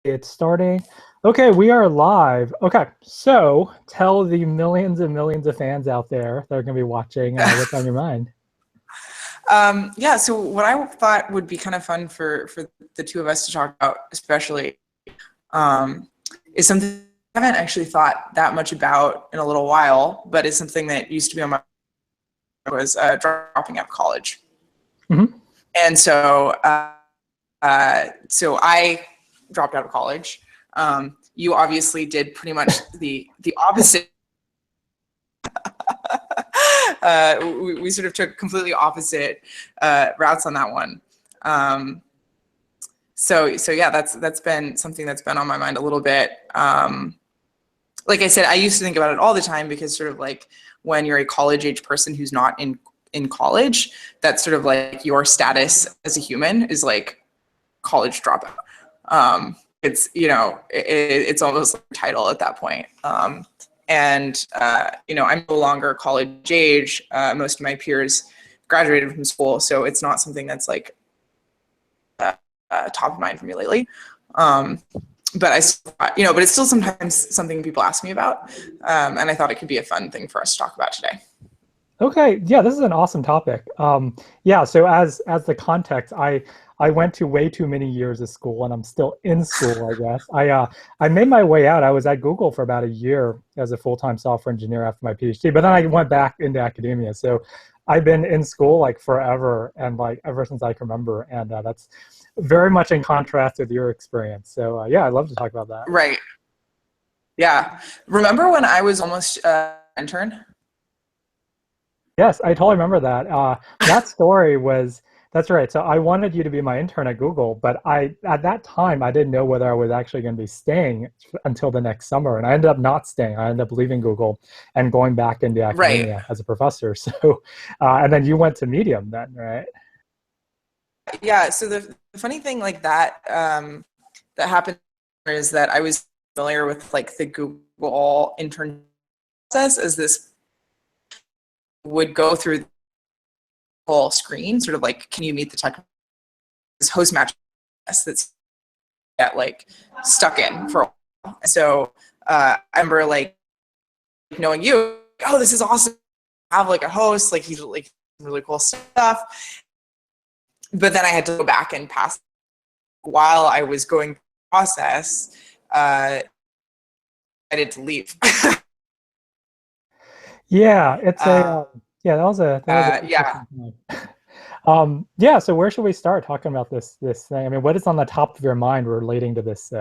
It's starting. Okay, we are live. Okay, so tell the millions and millions of fans out there that are going to be watching what's on your mind. Yeah, so what I thought would be kind of fun for the two of us to talk about, especially, is something I haven't actually thought that much about in a little while, but is something that used to be on my mind was dropping out of college. Mm-hmm. And so I dropped out of college. You obviously did pretty much the opposite. We sort of took completely opposite routes on that one. So yeah, that's been something that's been on my mind a little bit. Like I said, I used to think about it all the time because sort of like when you're a college age person who's not in college, that's sort of like your status as a human is like college dropout. It's, it's almost like a title at that point. And I'm no longer college age. Most of my peers graduated from school, so it's not something that's like top of mind for me lately. But but it's still sometimes something people ask me about, and I thought it could be a fun thing for us to talk about today. Okay, yeah, this is an awesome topic. Yeah, so as the context, I went to way too many years of school, and I'm still in school, I guess. I made my way out. I was at Google for about a year as a full-time software engineer after my PhD, but then I went back into academia. So I've been in school like forever, and like ever since I can remember, and that's very much in contrast with your experience. So yeah, I'd love to talk about that. Right. Yeah. Remember when I was almost intern? Yes, I totally remember that. That story was, that's right. So I wanted you to be my intern at Google, but at that time, I didn't know whether I was actually going to be staying until the next summer. And I ended up not staying. I ended up leaving Google and going back into Right. academia as a professor. So, and then you went to Medium then, right? Yeah. So the funny thing like that that happened is that I was familiar with like the Google intern process as this would go through the whole screen, sort of like, can you meet the tech host match that's get like stuck in for a while. So I remember like knowing you, oh, this is awesome. I have like a host, like he's like really cool stuff. But then I had to go back and pass while I was going through the process. I had to leave. Yeah, it's a yeah. That was a yeah. interesting time. Yeah. So where should we start talking about this thing? I mean, what is on the top of your mind relating to this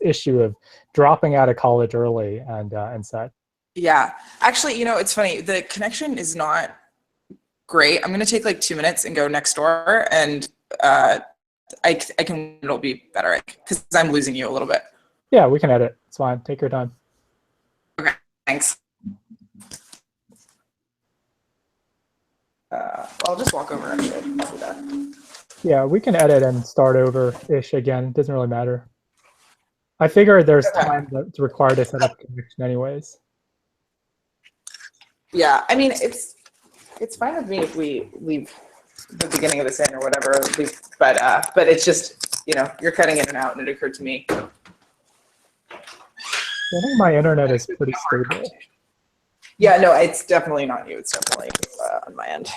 issue of dropping out of college early and such? Yeah. Actually, it's funny. The connection is not great. I'm gonna take like 2 minutes and go next door, and I can it'll be better because I'm losing you a little bit. Yeah, we can edit. It's fine. Take your time. Okay. Thanks. I'll just walk over actually. I'll do that. Yeah, we can edit and start over-ish again. It doesn't really matter. I figure there's time that's required to set up a connection anyways. Yeah, I mean it's fine with me if we leave the beginning of this in or whatever. But it's just you're cutting in and out, and it occurred to me. I think my internet is pretty stable. Yeah, no, it's definitely not you. It's definitely on my end.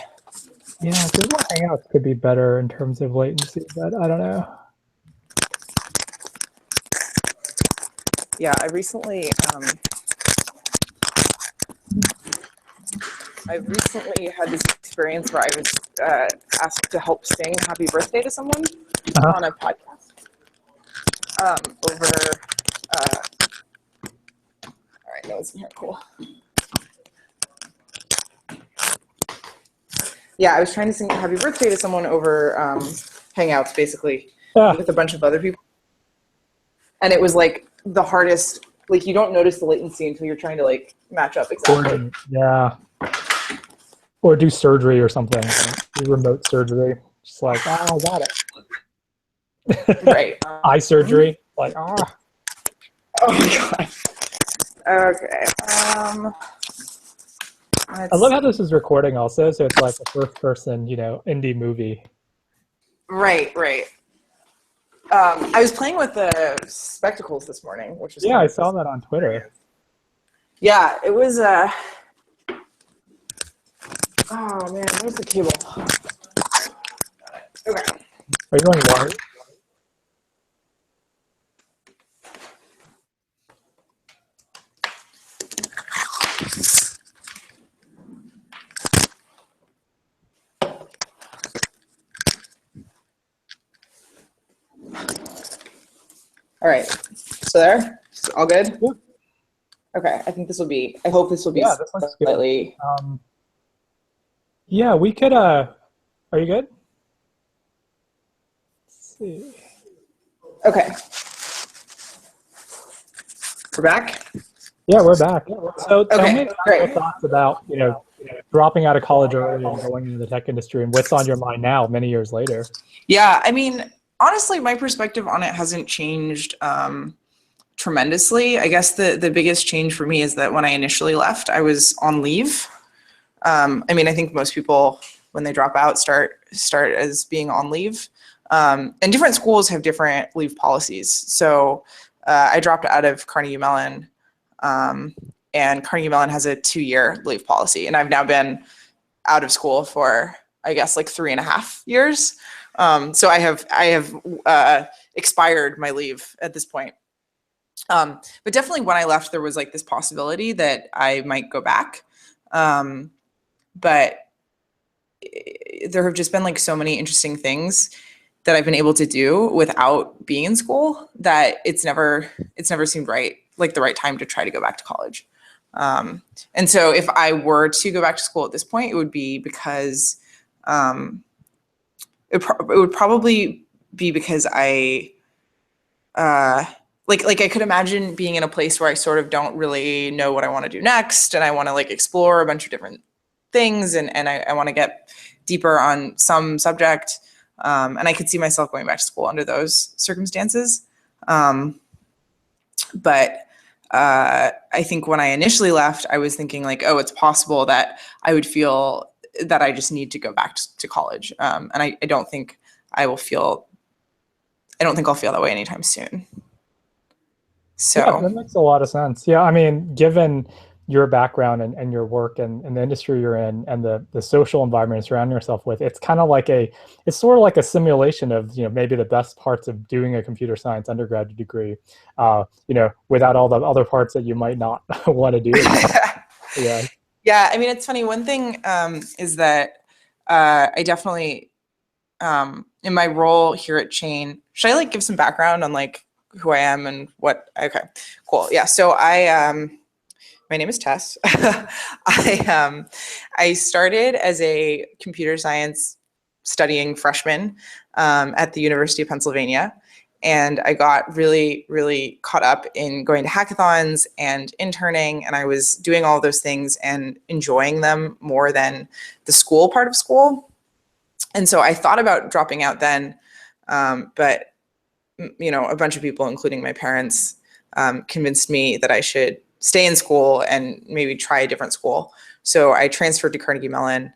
Yeah, Google Hangouts could be better in terms of latency, but I don't know. Yeah, I recently had this experience where I was asked to help sing "Happy Birthday" to someone on a podcast. Over. All right, that was in here. Cool. Yeah, I was trying to sing "Happy Birthday" to someone over Hangouts, basically, with a bunch of other people. And it was like the hardest, like you don't notice the latency until you're trying to like match up exactly. Yeah. Or do surgery or something, do remote surgery. Just like, I got it. Right. Eye surgery, like, Oh my God. Okay. I love how this is recording also, so it's like a first person, indie movie. Right. I was playing with the spectacles this morning, which is Yeah, kind I of saw that on Twitter. yeah, it was. Oh man, where's the cable? Okay. Are you going wired? All right. So there, it's all good. Yeah. Okay. I think this will be. I hope this will be Yeah, this looks good. slightly. Yeah, we could. Are you good? Let's see. Okay. We're back. Yeah, we're back. So tell Okay. me about Great. your thoughts about dropping out of college early and going into the tech industry, and what's on your mind now, many years later. Yeah. I mean, honestly, my perspective on it hasn't changed tremendously. I guess the biggest change for me is that when I initially left, I was on leave. I mean, I think most people, when they drop out, start as being on leave. And different schools have different leave policies. So I dropped out of Carnegie Mellon, and Carnegie Mellon has a 2-year leave policy. And I've now been out of school for, I guess, like 3.5 years. So I have expired my leave at this point. But definitely when I left, there was like this possibility that I might go back. But there have just been like so many interesting things that I've been able to do without being in school that it's never seemed right, like the right time to try to go back to college. And so if I were to go back to school at this point, it would be because it would probably be because I like I could imagine being in a place where I sort of don't really know what I want to do next, and I want to like explore a bunch of different things, and I want to get deeper on some subject, and I could see myself going back to school under those circumstances. But I think when I initially left, I was thinking like, oh, it's possible that I would feel that I just need to go back to college, and I don't think I'll feel that way anytime soon. So Yeah, that makes a lot of sense. Yeah, I mean, given your background and your work and the industry you're in and the social environment you surround yourself with, it's kind of like it's sort of like a simulation of, maybe the best parts of doing a computer science undergraduate degree, without all the other parts that you might not want to do. Yeah. Yeah, I mean, it's funny. One thing is that I definitely, in my role here at Chain, should I like give some background on like who I am and what? Okay, cool. Yeah. So my name is Tess. I started as a computer science studying freshman at the University of Pennsylvania. And I got really, really caught up in going to hackathons and interning. And I was doing all those things and enjoying them more than the school part of school. And so I thought about dropping out then, but a bunch of people, including my parents, convinced me that I should stay in school and maybe try a different school. So I transferred to Carnegie Mellon,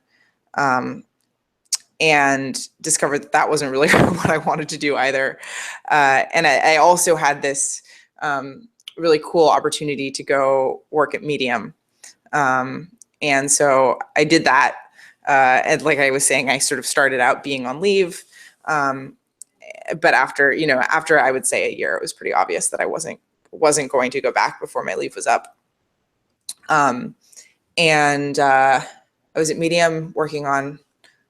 and discovered that wasn't really what I wanted to do either. And I also had this really cool opportunity to go work at Medium. And so I did that. And like I was saying, I sort of started out being on leave. But after I would say a year, it was pretty obvious that I wasn't going to go back before my leave was up. And I was at Medium working on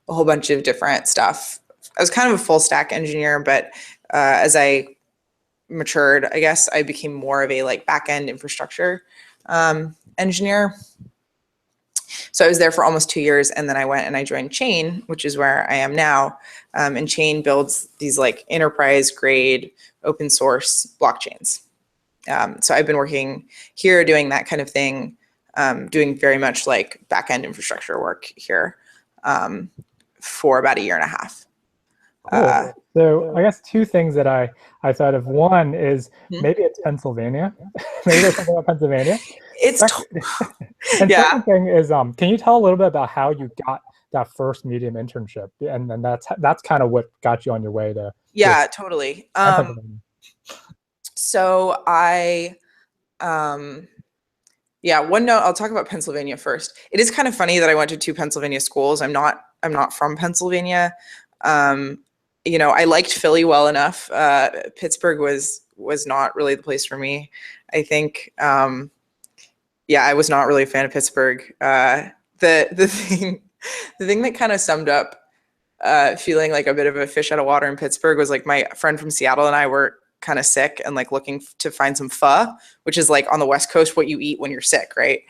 a whole bunch of different stuff. I was kind of a full stack engineer, but as I matured, I guess I became more of a like back-end infrastructure engineer. So I was there for almost 2 years, and then I went and I joined Chain, which is where I am now. And Chain builds these like enterprise grade open source blockchains. So I've been working here doing that kind of thing, doing very much like back-end infrastructure work here for about 1.5 years. Cool. So I guess two things that I thought of. One is maybe it's Pennsylvania. Maybe there's something about Pennsylvania. It's and yeah. second thing is, can you tell a little bit about how you got that first Medium internship, and then that's kind of what got you on your way to Yes, Yeah, totally. I'm Pennsylvania. So um, yeah, one note, I'll talk about Pennsylvania first. It is kind of funny that I went to two Pennsylvania schools. I'm not from Pennsylvania. Um, you know, I liked Philly well enough. Pittsburgh was not really the place for me. I think yeah, I was not really a fan of Pittsburgh. The thing the thing that kind of summed up feeling like a bit of a fish out of water in Pittsburgh was like my friend from Seattle and I were kind of sick and like looking to find some pho, which is like on the West Coast what you eat when you're sick, right?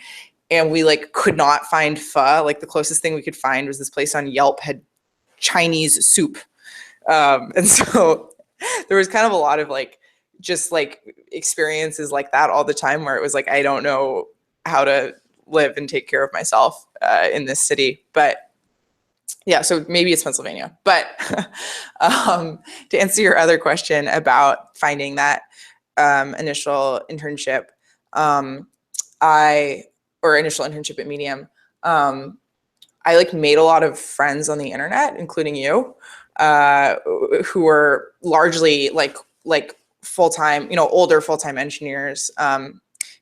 And we like could not find pho. Like the closest thing we could find was this place on Yelp had Chinese soup. And so there was kind of a lot of like just like experiences like that all the time where it was like I don't know how to live and take care of myself in this city. But yeah, so maybe it's Pennsylvania. But to answer your other question about finding that initial internship, um, I or initial internship at Medium, I like made a lot of friends on the internet, including you, uh, who were largely like full time, you know, older full time engineers,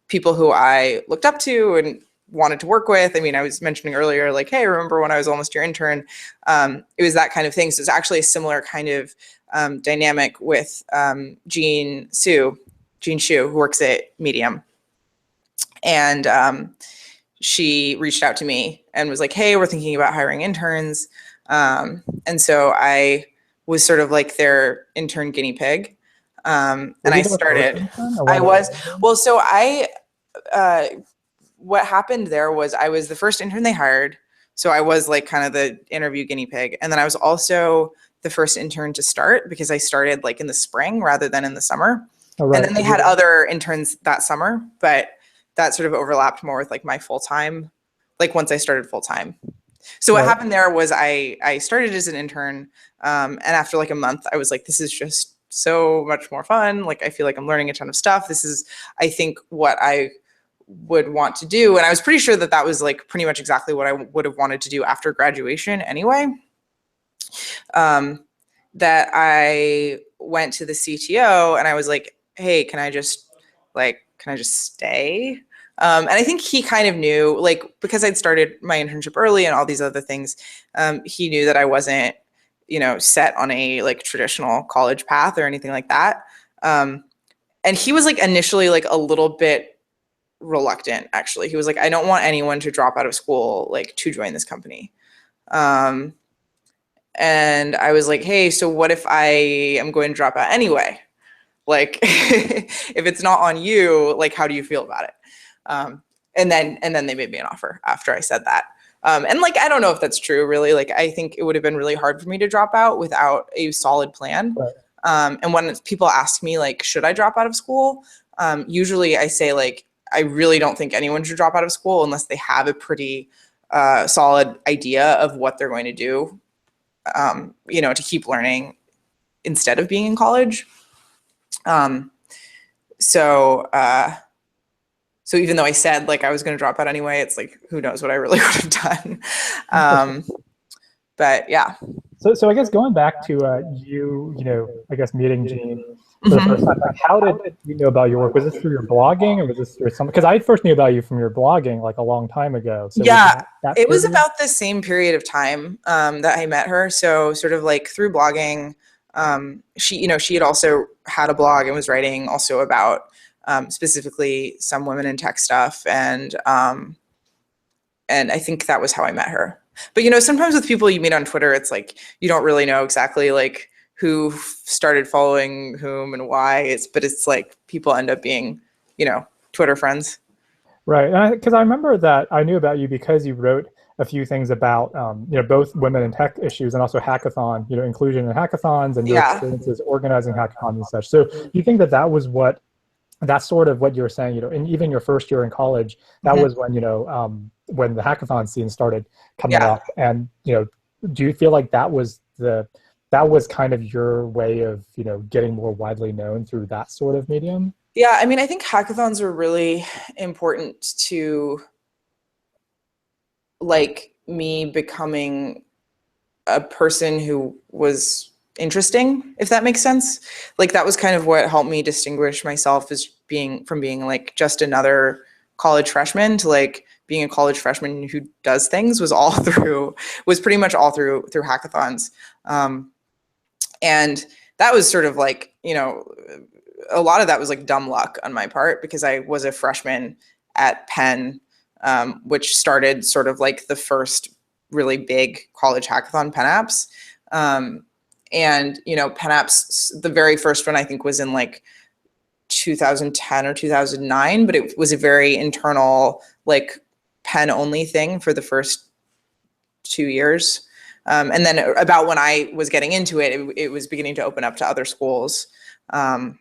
people who I looked up to and wanted to work with. I mean, I was mentioning earlier, like, hey, remember when I was almost your intern? It was that kind of thing. So it's actually a similar kind of dynamic with Jean Shu, who works at Medium, and she reached out to me and was like, hey, we're thinking about hiring interns. And so I was sort of like their intern guinea pig. Were And you I the first started, intern or one I of the was, early ones? well, uh, what happened there was I was the first intern they hired. So I was like kind of the interview guinea pig. And then I was also the first intern to start because I started like in the spring rather than in the summer. Oh, And right. then they had other interns that summer, but that sort of overlapped more with like my full time, like once I started full time. So what Right. happened there was I started as an intern, and after like a month, I was like, this is just so much more fun. Like I feel like I'm learning a ton of stuff. This is, I think, what I would want to do, and I was pretty sure that that was like pretty much exactly what I would have wanted to do after graduation anyway. Um, that I went to the CTO and I was like, hey, can I just stay? And I think he kind of knew, like, because I'd started my internship early and all these other things, he knew that I wasn't, you know, set on a like traditional college path or anything like that. Um, and he was like initially like a little bit reluctant, actually. He was like, I don't want anyone to drop out of school like to join this company. Um, and I was like, hey, so what if I am going to drop out anyway? Like, if it's not on you, like, how do you feel about it? Um, and then they made me an offer after I said that. And like, I don't know if that's true, really. Like, I think it would have been really hard for me to drop out without a solid plan. Right. And when people ask me, like, should I drop out of school? Usually I say, like, I really don't think anyone should drop out of school unless they have a pretty solid idea of what they're going to do, you know, to keep learning instead of being in college. Um, so, so even though I said like I was going to drop out anyway, it's like, who knows what I really would have done. Interesting. But yeah. So I guess going back to you know, I guess meeting Gene for the first time, Mhm. like how did you know about your work? Was this through your blogging or was this through some? Because I first knew about you from your blogging like a long time ago. So was Yeah, that it was period? about the same period of time that I met her. So sort of like through blogging, she, you know, she had also had a blog and was writing also about specifically some women in tech stuff, and I think that was how I met her. But you know, sometimes with people you meet on Twitter, it's like you don't really know exactly like who started following whom and why. But it's like people end up being, you know, Twitter friends. Right, because I remember that I knew about you because you wrote a few things about you know, both women in tech issues and also hackathon, you know, inclusion in hackathons and your Yeah. experiences organizing hackathons and such. So do you think that that was what that's sort of what you were saying, you know, and even your first year in college, that Mhm. was when, you know, when the hackathon scene started coming Yeah. up. And, you know, do you feel like that was kind of your way of, you know, getting more widely known through that sort of medium? Yeah, I mean, I think hackathons are really important to like me becoming a person who was interesting, if that makes sense. Like that was kind of what helped me distinguish myself as being like just another college freshman to like being a college freshman who does things was pretty much all through hackathons. And that was sort of like, a lot of that was like dumb luck on my part because I was a freshman at Penn, which started sort of like the first really big college hackathon, Penn Apps. And, Penn Apps, the very first one I think was in like 2010 or 2009, but it was a very internal, like Penn only thing for the first 2 years. And then about when I was getting into it, it was beginning to open up to other schools. When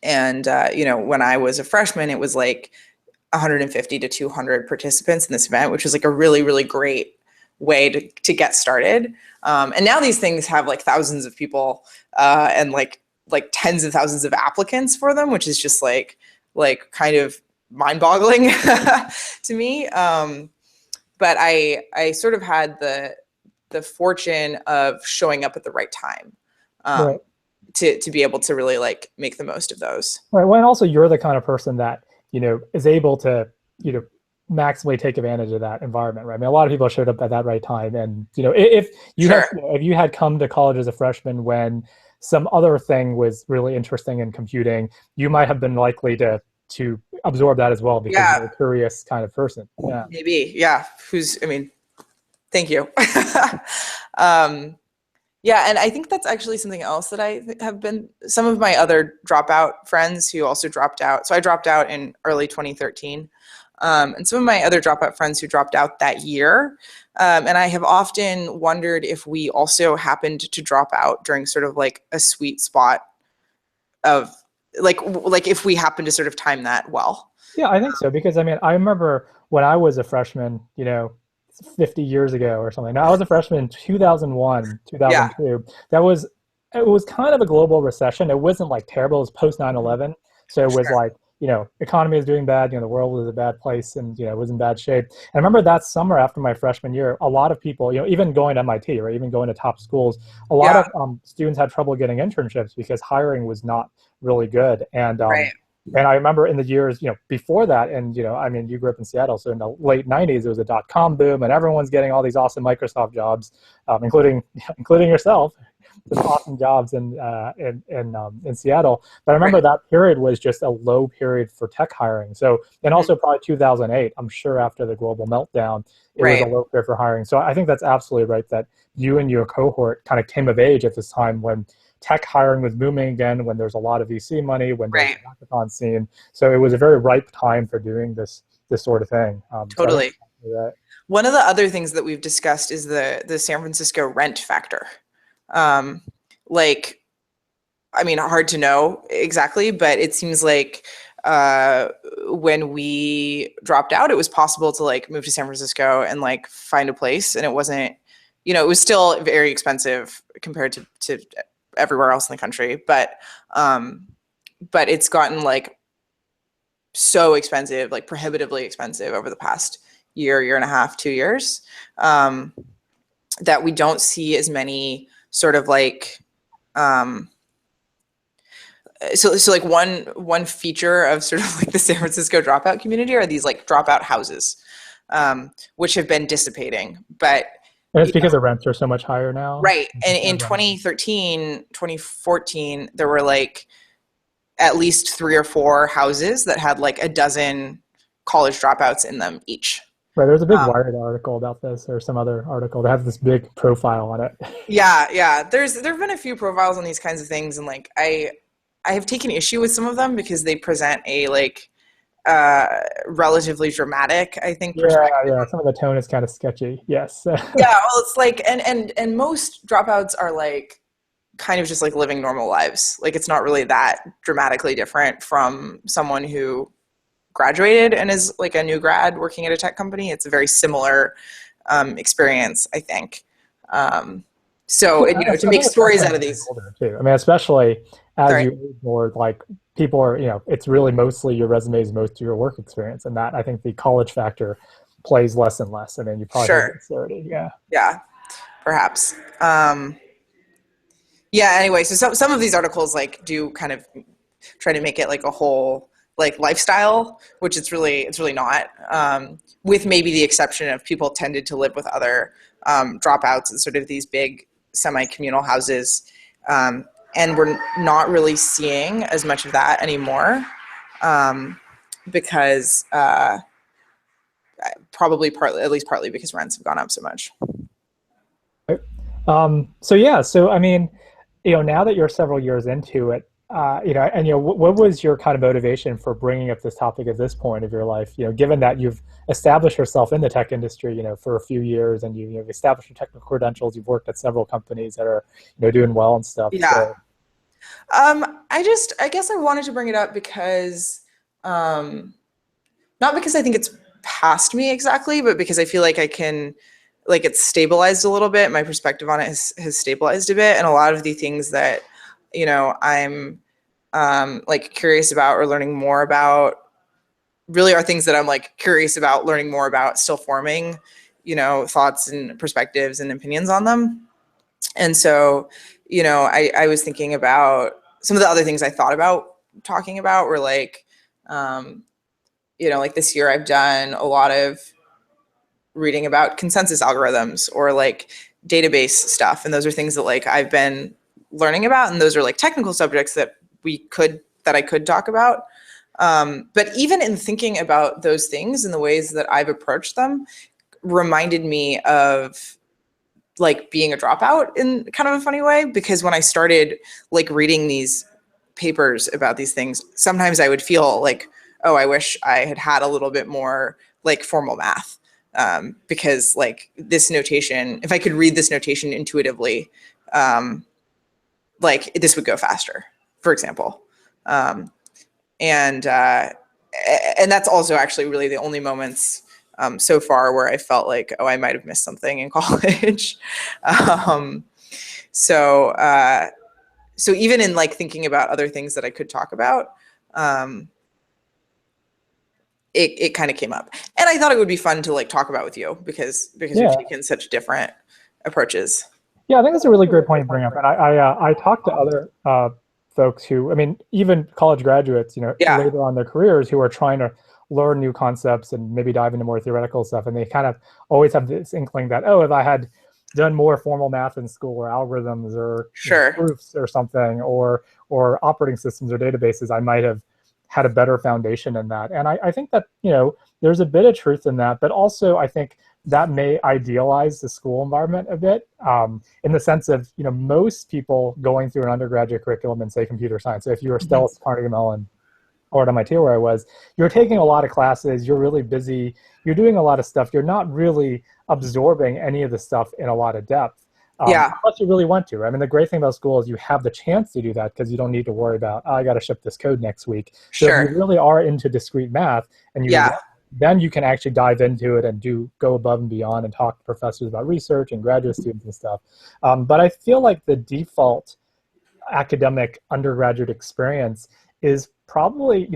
I was a freshman, it was like 150 to 200 participants in this event, which was like a really, really great way to get started. And now these things have like thousands of people and like tens of thousands of applicants for them, which is just like kind of mind-boggling to me. But I sort of had the fortune of showing up at the right time Right. to be able to really like make the most of those. Right. Well, and also you're the kind of person that, is able to, maximally take advantage of that environment, right? I mean, a lot of people showed up at that right time. And, if you Sure. had, if you had come to college as a freshman when some other thing was really interesting in computing, you might have been likely to absorb that as well because Yeah. you're a curious kind of person. Yeah. Maybe. Yeah. Thank you. Yeah, and I think that's actually something else that I have been, some of my other dropout friends who also dropped out. So I dropped out in early 2013. And some of my other dropout friends who dropped out that year. And I have often wondered if we also happened to drop out during sort of like a sweet spot of like if we happen to sort of time that well. Yeah, I think so. Because I mean, I remember when I was a freshman, 50 years ago or something. Now, I was a freshman in 2001, Yeah. 2002. It was kind of a global recession. It wasn't like terrible. It was post 9/11. So it was Sure. like, economy is doing bad. The world was a bad place and, it was in bad shape. And I remember that summer after my freshman year, a lot of people, even going to MIT or even going to top schools, a lot Yeah. of students had trouble getting internships because hiring was not really good. Right. And I remember in the years, before that, and I mean, you grew up in Seattle, so in the late '90s, it was a .com boom, and everyone's getting all these awesome Microsoft jobs, including yourself, some awesome jobs in Seattle. But I remember Right. that period was just a low period for tech hiring. So, and also probably 2008, I'm sure after the global meltdown, it was a Right. low period for hiring. So I think that's absolutely right that you and your cohort kind of came of age at this time when tech hiring was booming again, when there's a lot of VC money, when there's Right. a hackathon scene. So it was a very ripe time for doing this sort of thing. So I think Totally. that, One of the other things that we've discussed is the San Francisco rent factor. Um, like, I mean, hard to know exactly, but it seems like when we dropped out, it was possible to like move to San Francisco and like find a place, and it wasn't, it was still very expensive compared to everywhere else in the country, but it's gotten like so expensive, like prohibitively expensive over the past year and a half, 2 years, that we don't see as many sort of like so like one feature of sort of like the San Francisco dropout community are these like dropout houses, which have been dissipating. But and it's because the rents are so much higher now. right, and in 2013, 2014, there were like at least 3 or 4 houses that had like a dozen college dropouts in them each. Right, there's a big Wired article about this, or some other article that has this big profile on it. Yeah. There've been a few profiles on these kinds of things, and like I have taken issue with some of them because they present a like relatively dramatic, I think, perspective. Yeah. Some of the tone is kind of sketchy. Yes. Yeah, well, it's like, and most dropouts are like kind of just like living normal lives. Like it's not really that dramatically different from someone who graduated and is like a new grad working at a tech company. It's a very similar experience, I think. So, to make stories out of these. Too. I mean, especially as Sorry. you age more, like people are, it's really mostly your resume is most of your work experience, and that I think the college factor plays less and less. I mean, you probably heard Sure. this already. Yeah. Yeah, perhaps. Yeah, anyway, so some of these articles like do kind of try to make it like a whole like lifestyle, which it's really not. With maybe the exception of people tended to live with other dropouts in sort of these big semi-communal houses, and we're not really seeing as much of that anymore, because probably partly, at least partly, because rents have gone up so much. So yeah, so I mean, now that you're several years into it, and what was your kind of motivation for bringing up this topic at this point of your life? Given that you've established yourself in the tech industry, for a few years, and you've established your technical credentials, you've worked at several companies that are, doing well and stuff. Yeah. So, I guess I wanted to bring it up because, not because I think it's past me exactly, but because I feel like I can, like it's stabilized a little bit. My perspective on it has stabilized a bit. And a lot of the things that, I'm like curious about or learning more about really are things that I'm like curious about learning more about, still forming, thoughts and perspectives and opinions on them. And so, I was thinking about some of the other things I thought about talking about were like, like this year I've done a lot of reading about consensus algorithms or like database stuff. And those are things that like I've been learning about. And those are like technical subjects that I could talk about. But even in thinking about those things and the ways that I've approached them reminded me of like being a dropout in kind of a funny way, because when I started like reading these papers about these things, sometimes I would feel like, oh, I wish I had had a little bit more like formal math. Because like this notation, if I could read this notation intuitively, like this would go faster, for example. And that's also actually really the only moments so far where I felt like, oh, I might have missed something in college. So even in like thinking about other things that I could talk about, it kind of came up, and I thought it would be fun to like talk about with you because yeah. we've taken such different approaches. Yeah, I think that's a really great point to bring up. And I talked to other folks who, I mean, even college graduates, Yeah. later on in their careers who are trying to learn new concepts and maybe dive into more theoretical stuff. And they kind of always have this inkling that, oh, if I had done more formal math in school or algorithms or Sure. proofs or something or operating systems or databases, I might have had a better foundation in that. And I think that, there's a bit of truth in that, but also I think that may idealize the school environment a bit, in the sense of, most people going through an undergraduate curriculum in, say, computer science. So if you were still at Carnegie Mellon or at MIT where I was, you're taking a lot of classes, you're really busy, you're doing a lot of stuff, you're not really absorbing any of the stuff in a lot of depth. Unless you really want to. I mean, the great thing about school is you have the chance to do that because you don't need to worry about, oh, I got to ship this code next week. So Sure. if you really are into discrete math and then you can actually dive into it and go above and beyond and talk to professors about research and graduate students and stuff. But I feel like the default academic undergraduate experience is probably,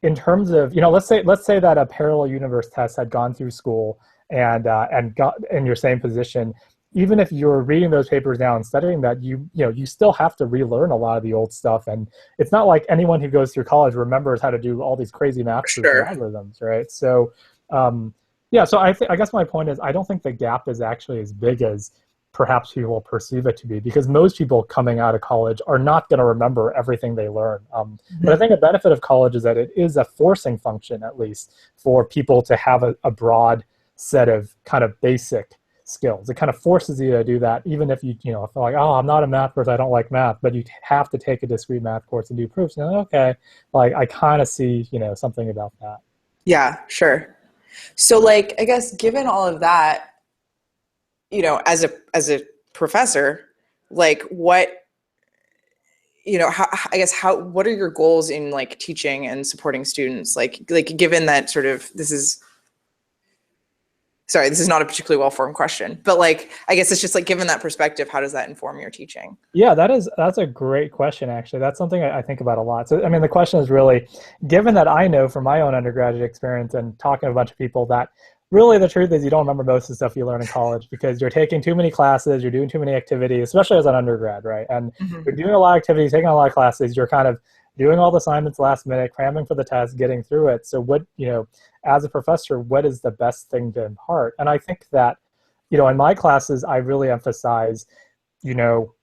in terms of, let's say that a parallel universe test had gone through school and got in your same position. Even if you're reading those papers now and studying that, you still have to relearn a lot of the old stuff. And it's not like anyone who goes through college remembers how to do all these crazy math proofs and algorithms, right? So, so I guess my point is I don't think the gap is actually as big as perhaps people perceive it to be, because most people coming out of college are not going to remember everything they learn. But I think the benefit of college is that it is a forcing function, at least, for people to have a broad set of kind of basic skills. It kind of forces you to do that, even if you feel like, oh, I'm not a math person, I don't like math, but you have to take a discrete math course and do proofs. And okay, like I kind of see, something about that. Yeah, sure. So like, I guess given all of that, as a professor, like what, what are your goals in like teaching and supporting students? Like given that sort of, this is not a particularly well-formed question, but like, I guess it's just like, given that perspective, how does that inform your teaching? Yeah, that's a great question, actually. That's something I think about a lot. So, I mean, the question is really, given that I know from my own undergraduate experience and talking to a bunch of people that really the truth is you don't remember most of the stuff you learn in college because you're taking too many classes, you're doing too many activities, especially as an undergrad, right? And Hmm. you're doing a lot of activities, taking a lot of classes, you're kind of doing all the assignments last minute, cramming for the test, getting through it. So what, as a professor, what is the best thing to impart? And I think that, in my classes, I really emphasize, you know,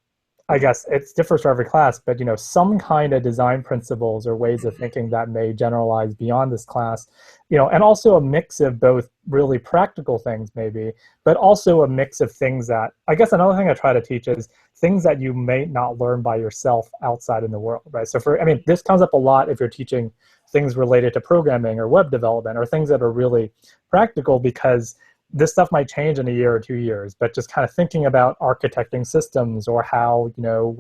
I guess it differs for every class, but some kind of design principles or ways of thinking that may generalize beyond this class, and also a mix of both really practical things maybe, but also a mix of things that I guess another thing I try to teach is things that you may not learn by yourself outside in the world, right? So this comes up a lot if you're teaching things related to programming or web development or things that are really practical because this stuff might change in a year or 2 years, but just kind of thinking about architecting systems or how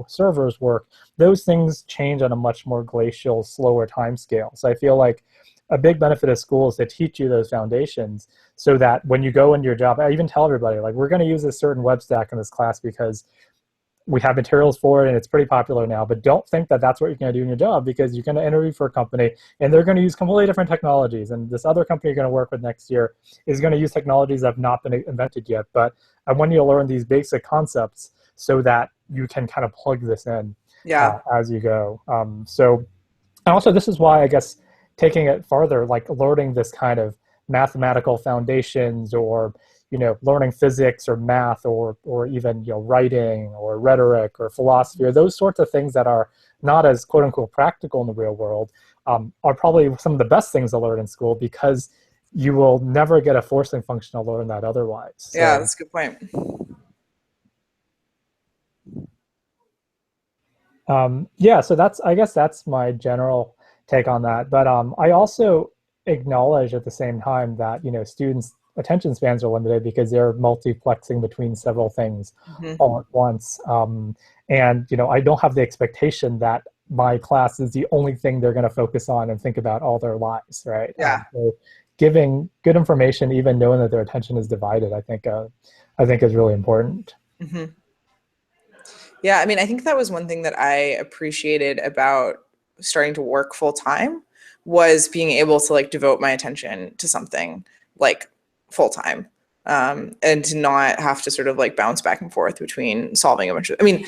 servers work, those things change on a much more glacial, slower time scale. So I feel like a big benefit of school is to teach you those foundations so that when you go into your job, I even tell everybody, like, we're going to use a certain web stack in this class because we have materials for it and it's pretty popular now, but don't think that that's what you're going to do in your job because you're going to interview for a company and they're going to use completely different technologies. And this other company you're going to work with next year is going to use technologies that have not been invented yet. But I want you to learn these basic concepts so that you can kind of plug this in Yeah. as you go. And also this is why I guess taking it farther, like learning this kind of mathematical foundations or learning physics or math or even writing or rhetoric or philosophy or those sorts of things that are not as quote unquote practical in the real world are probably some of the best things to learn in school because you will never get a forcing function to learn that otherwise. Yeah, So that's a good point. yeah, so I guess that's my general take on that. But I also acknowledge at the same time that students' attention spans are limited because they're multiplexing between several things Hmm. all at once. And I don't have the expectation that my class is the only thing they're going to focus on and think about all their lives, right? Yeah. So giving good information, even knowing that their attention is divided, I think is really important. Hmm. Yeah, I mean, I think that was one thing that I appreciated about starting to work full time was being able to like devote my attention to something like full time. And to not have to sort of like bounce back and forth between solving a bunch of, I mean,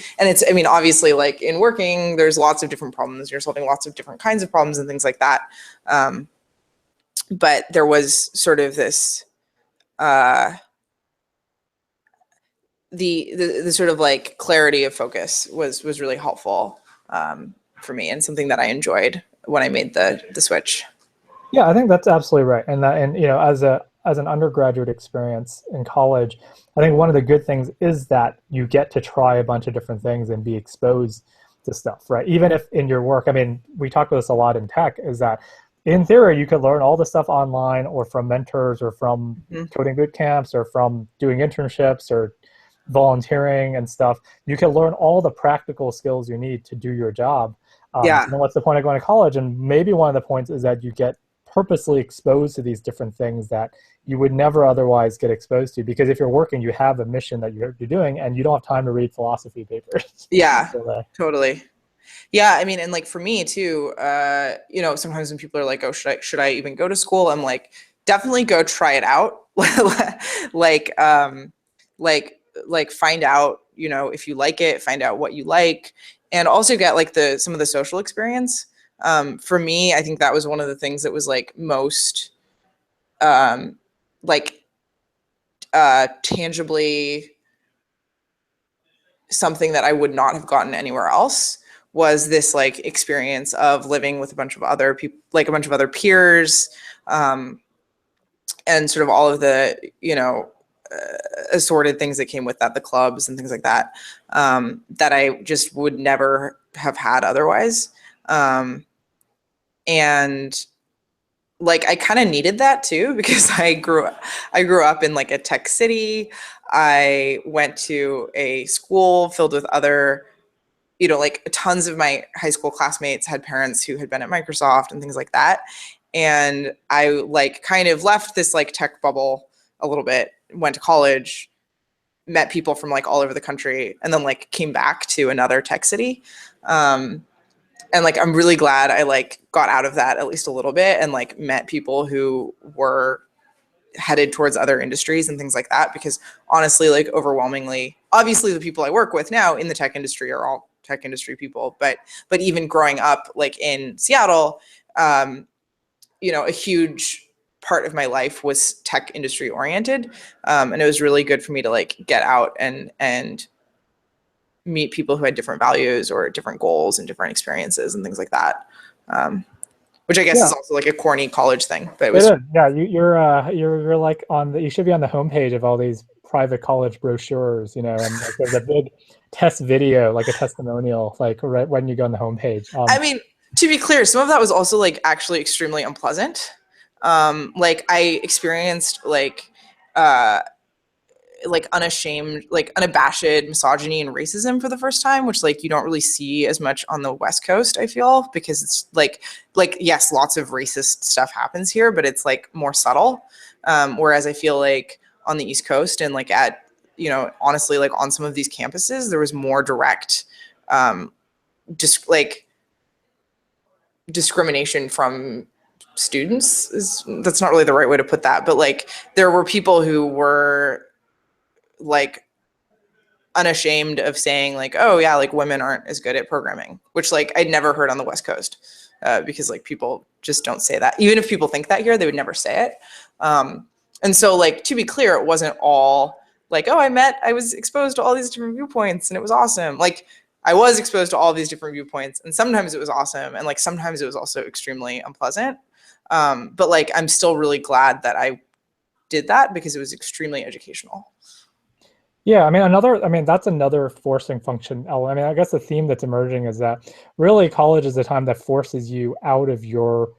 obviously, like in working, there's lots of different problems. You're solving lots of different kinds of problems and things like that. Um, but there was sort of this, uh, the sort of like clarity of focus was really helpful for me and something that I enjoyed when I made the switch. Yeah, I think that's absolutely right. And as an undergraduate experience in college, I think one of the good things is that you get to try a bunch of different things and be exposed to stuff, right? Even if in your work, I mean, we talk about this a lot in tech, is that in theory you could learn all the stuff online or from mentors or from Mhm. coding boot camps or from doing internships or volunteering and stuff. You can learn all the practical skills you need to do your job. So Yeah, then what's the point of going to college? And maybe one of the points is that you get purposely exposed to these different things that you would never otherwise get exposed to because if you're working you have a mission that you're doing and you don't have time to read philosophy papers. yeah, So, totally. Yeah, I mean, and like for me too, sometimes when people are like, "Oh, should I even go to school?" I'm like, definitely go try it out. like, like find out, if you like it, find out what you like, and also get like the some of the social experience. For me, I think that was one of the things that was like most um, like tangibly something that I would not have gotten anywhere else was this like experience of living with a bunch of other people, like a bunch of other peers, um, and sort of all of the, assorted things that came with that, the clubs and things like that, that I just would never have had otherwise. And like I kind of needed that too because I grew up in like a tech city. I went to a school filled with other, like tons of my high school classmates had parents who had been at Microsoft and things like that. And I like kind of left this like tech bubble a little bit, went to college, met people from like all over the country, and then like came back to another tech city. And like I'm really glad I like got out of that at least a little bit and like met people who were headed towards other industries and things like that, because honestly, like overwhelmingly, obviously the people I work with now in the tech industry are all tech industry people, but even growing up like in Seattle, you know, a huge part of my life was tech industry oriented. And it was really good for me to like get out and meet people who had different values or different goals and different experiences and things like that. Which I guess Yeah. is also like a corny college thing, but it It was. is. Yeah, you're like on the, you should be on the homepage of all these private college brochures, you know, and like there's a big test video, like a testimonial, like right when you go on the homepage. I mean, to be clear, some of that was also like actually extremely unpleasant. Like I experienced uh, like unashamed, like unabashed misogyny and racism for the first time, which like you don't really see as much on the West Coast, I feel, because it's like yes, lots of racist stuff happens here, but it's like more subtle. Whereas I feel like on the East Coast and like at, you know, honestly, like on some of these campuses, there was more direct just like discrimination from students. That's not really the right way to put that, but like there were people who were like unashamed of saying like, oh yeah, like women aren't as good at programming, which like I'd never heard on the West Coast, because like people just don't say that. Even if people think that here, they would never say it. And so like, to be clear, it wasn't all like, oh, I was exposed to all these different viewpoints and it was awesome. Like I was exposed to all these different viewpoints and sometimes it was awesome. And like, sometimes it was also extremely unpleasant. But like, I'm still really glad that I did that because it was extremely educational. Yeah, I mean, that's another forcing function element. I mean, I guess the theme that's emerging is that really college is the time that forces you out of your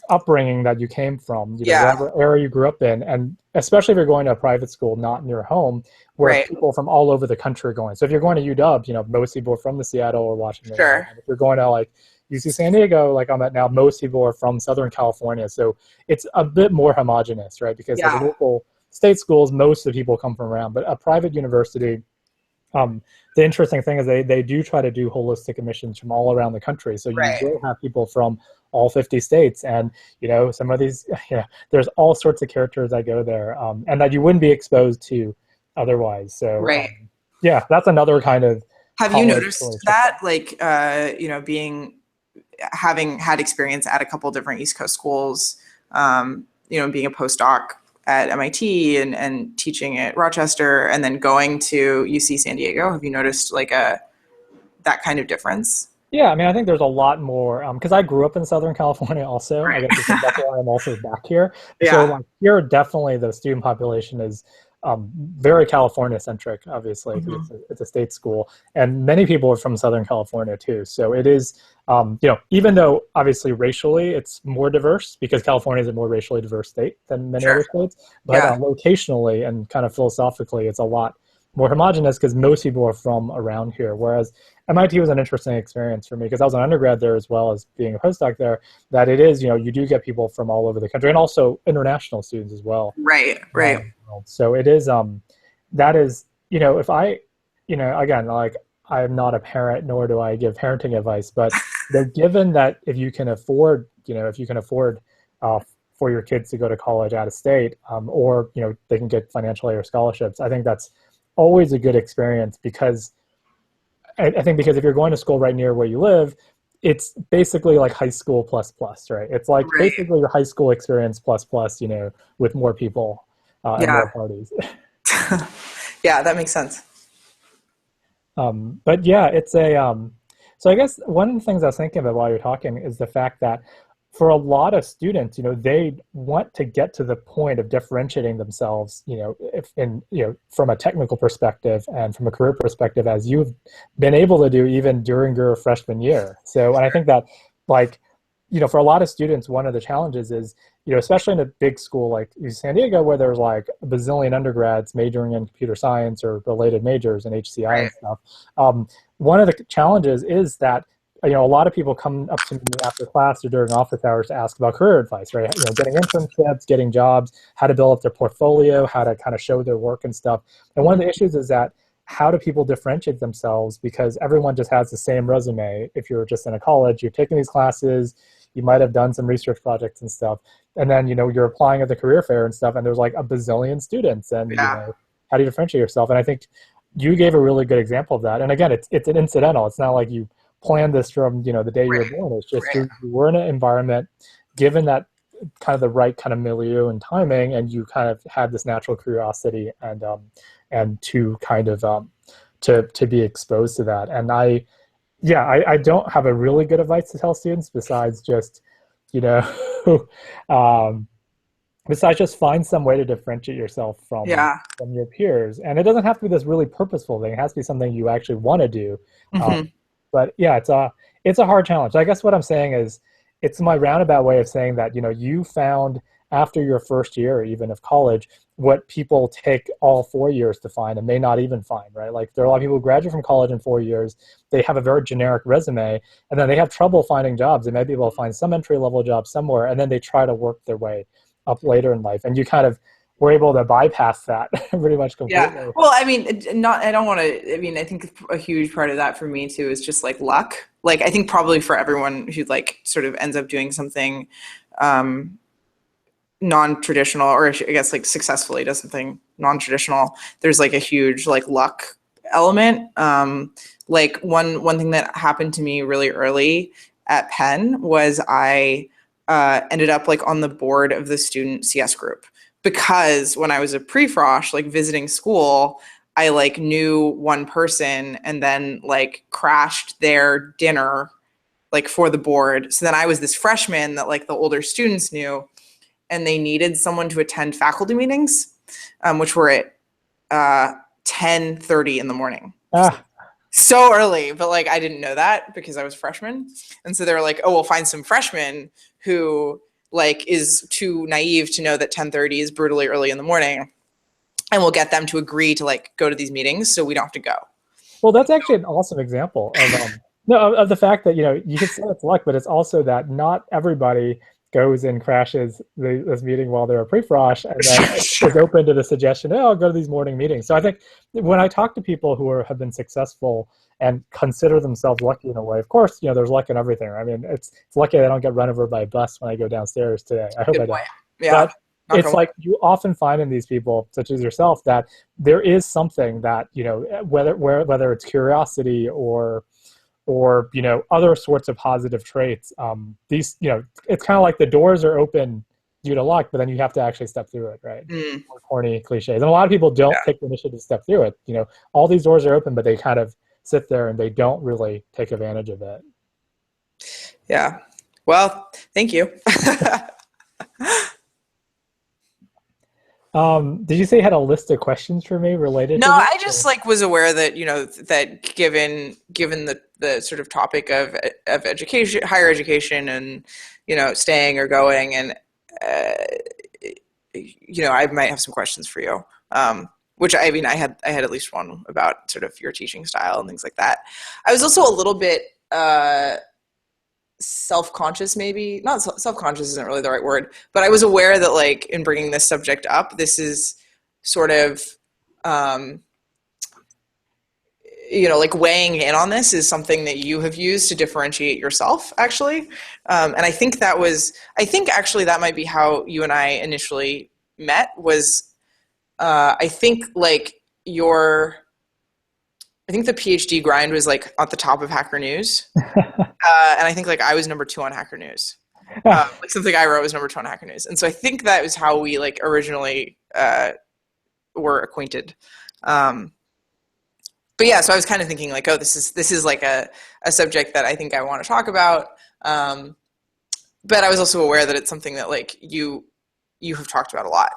upbringing that you came from, you know, Yeah. whatever area you grew up in, and especially if you're going to a private school not near home, where Right. people from all over the country are going. So if you're going to UW, you know, most people are from the Seattle or Washington area. Sure. And if you're going to like UC San Diego, like I'm at now, most people are from Southern California. So it's a bit more homogenous, right? Because like Yeah. local state schools, most of the people come from around, but a private university, um, the interesting thing is they do try to do holistic admissions from all around the country. So you Right. will have people from all 50 states, and you know some of these, yeah, there's all sorts of characters that go there, and that you wouldn't be exposed to otherwise. So Right. yeah, that's another kind of Have you college noticed relationship. that, like, you know, having had experience at a couple different East Coast schools, you know, being a postdoc at MIT and teaching at Rochester and then going to UC San Diego, have you noticed like that kind of difference? Yeah, I mean, I think there's a lot more because I grew up in Southern California also. I Right. guess that's why I'm also back here. So Yeah. like here, definitely the student population is very California centric, obviously, because Mhm. it's a state school, and many people are from Southern California too. So it is, you know, even though obviously racially it's more diverse because California is a more racially diverse state than many Sure. other states, but Yeah. locationally and kind of philosophically, it's a lot more homogenous because most people are from around here. Whereas MIT was an interesting experience for me because I was an undergrad there as well as being a postdoc there. That it is, you know, you do get people from all over the country and also international students as well. Right. Right. So it is, that is, you know, if I, you know, again, like I'm not a parent nor do I give parenting advice, but you know, given that if you can afford, you know, if you can afford for your kids to go to college out of state, or, you know, they can get financial aid or scholarships, I think that's always a good experience because I think because if you're going to school right near where you live, it's basically like high school plus plus, right? It's like Right. basically your high school experience plus plus, you know, with more people and Yeah. more parties. Yeah, that makes sense. But yeah, it's a so I guess one of the things I was thinking about while you're talking is the fact that for a lot of students, you know, they want to get to the point of differentiating themselves, you know, if in, you know, from a technical perspective and from a career perspective, as you've been able to do even during your freshman year. So, and I think that like, you know, for a lot of students, one of the challenges is, you know, especially in a big school like San Diego, where there's like a bazillion undergrads majoring in computer science or related majors and HCI Right. and stuff. One of the challenges is that, you know, a lot of people come up to me after class or during office hours to ask about career advice, right? You know, getting internships, getting jobs, how to build up their portfolio, how to kind of show their work and stuff. And one of the issues is that how do people differentiate themselves because everyone just has the same resume. If you're just in a college, you're taking these classes, you might have done some research projects and stuff, and then, you're applying at the career fair and stuff, and there's like a bazillion students, and, Yeah. how do you differentiate yourself? And I think you gave a really good example of that. And again, it's an incidental. It's not like you planned this from, the day you were Right. born. It's just Right. you were in an environment, given that kind of the right kind of milieu and timing, and you kind of had this natural curiosity and to kind of to be exposed to that. And I don't have a really good advice to tell students besides just, you know, um, besides just find some way to differentiate yourself Yeah. from your peers. And it doesn't have to be this really purposeful thing. It has to be something you actually want to do. Hmm. But yeah, it's a hard challenge. I guess what I'm saying is, it's my roundabout way of saying that, you found after your first year even of college what people take all 4 years to find and may not even find, right? Like, there are a lot of people who graduate from college in 4 years, they have a very generic resume, and then they have trouble finding jobs. They may be able to find some entry level job somewhere, and then they try to work their way up later in life. And you kind of were able to bypass that pretty much completely. Yeah. Well, I mean, I don't want to, I mean, I think a huge part of that for me too is just like luck. Like, I think probably for everyone who like sort of ends up doing something non-traditional, or I guess like successfully does something non-traditional, there's like a huge like luck element. Like one thing that happened to me really early at Penn was I ended up like on the board of the student CS group, because when I was a pre-frosh, like visiting school, I like knew one person and then like crashed their dinner like for the board. So then I was this freshman that like the older students knew, and they needed someone to attend faculty meetings, which were at 10:30 in the morning. Ah, So early, but like I didn't know that because I was a freshman. And so they were like, oh, we'll find some freshmen who like is too naive to know that 10:30 is brutally early in the morning, and we'll get them to agree to like go to these meetings so we don't have to go. well, that's actually an awesome example of no, of the fact that, you could say it's luck, but it's also that not everybody goes and crashes this meeting while they're a pre-frosh and then is open to the suggestion, oh, I'll go to these morning meetings. So I think when I talk to people who have been successful and consider themselves lucky in a way, of course, there's luck in everything. I mean, it's lucky I don't get run over by a bus when I go downstairs today. I hope I don't. Yeah. But it's like you often find in these people, such as yourself, that there is something that, whether it's curiosity or other sorts of positive traits. These, it's kind of like the doors are open due to luck, but then you have to actually step through it, right? Or corny cliches. And a lot of people don't take the initiative to step through it. All these doors are open, but they kind of sit there and they don't really take advantage of it. Yeah. Well, thank you. Did you say you had a list of questions for me related No, to this? I just like was aware that, that given the sort of topic of education, higher education, and, staying or going, and, I might have some questions for you. Which I mean, I had at least one about sort of your teaching style and things like that. I was also a little bit self-conscious, maybe not self-conscious isn't really the right word, but I was aware that like in bringing this subject up, this is sort of like weighing in on this is something that you have used to differentiate yourself, actually. And I think actually that might be how you and I initially met, was I think the PhD grind was like at the top of Hacker News. And I think like I was number 2 on Hacker News. Like something I wrote was number 2 on Hacker News. And so I think that was how we like originally were acquainted. But yeah, so I was kind of thinking like, oh, this is like a subject that I think I want to talk about. But I was also aware that it's something that like you have talked about a lot.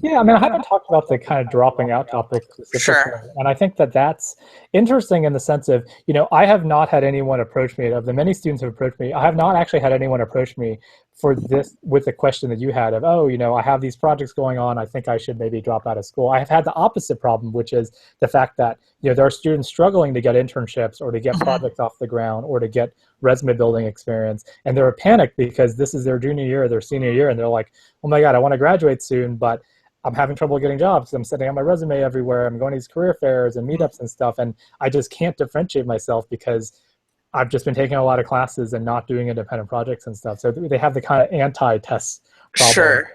Yeah, I mean, I haven't talked about the kind of dropping out topic specifically, Sure. and I think that that's interesting in the sense of, I have not had anyone approach me, of the many students who have approached me, I have not actually had anyone approach me for this with the question that you had of, oh, I have these projects going on, I think I should maybe drop out of school. I have had the opposite problem, which is the fact that, there are students struggling to get internships or to get projects off the ground or to get resume building experience, and they're panicked because this is their junior year or their senior year, and they're like, oh my God, I want to graduate soon, but I'm having trouble getting jobs. I'm sending out my resume everywhere. I'm going to these career fairs and meetups and stuff, and I just can't differentiate myself because I've just been taking a lot of classes and not doing independent projects and stuff. So they have the kind of anti-Tess problem. Sure.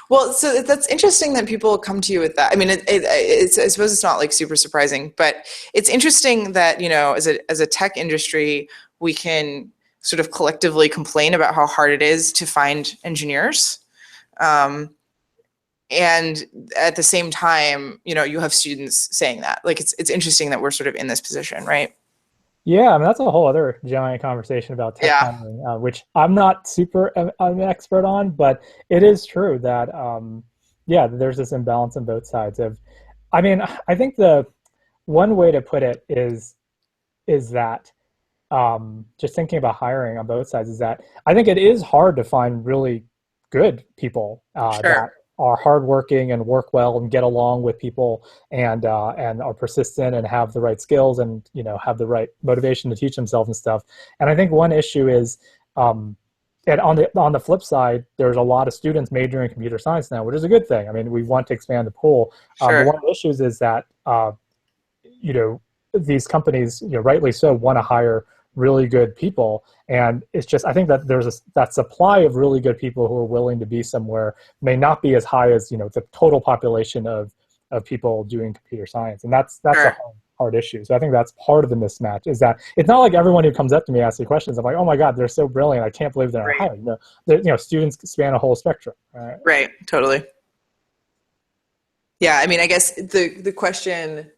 Well, so that's interesting that people come to you with that. I mean, it's, I suppose it's not like super surprising, but it's interesting that, you know, as a tech industry, we can sort of collectively complain about how hard it is to find engineers. And at the same time, you know, you have students saying that. Like, it's interesting that we're sort of in this position, right? Yeah, I mean that's a whole other giant conversation about tech Yeah, hiring, which I'm not super an expert on, but it is true that yeah, there's this imbalance on both sides of. I mean, I think the one way to put it is that just thinking about hiring on both sides is that I think it is hard to find really good people that sure. are hardworking and work well and get along with people and are persistent and have the right skills and have the right motivation to teach themselves and stuff. And I think one issue is, and on the flip side, there's a lot of students majoring in computer science now, which is a good thing. I mean, we want to expand the pool, but Sure. one of the issues is that you know these companies, rightly so, want to hire really good people, and it's just I think that that supply of really good people who are willing to be somewhere may not be as high as the total population of people doing computer science, and that's a Sure. hard issue. So I think that's part of the mismatch, is that it's not like everyone who comes up to me asking questions, I'm like, oh my god, they're so brilliant, I can't believe they're not Right. hiring. Students span a whole spectrum, right? Right. Totally. Yeah. I mean, I guess the question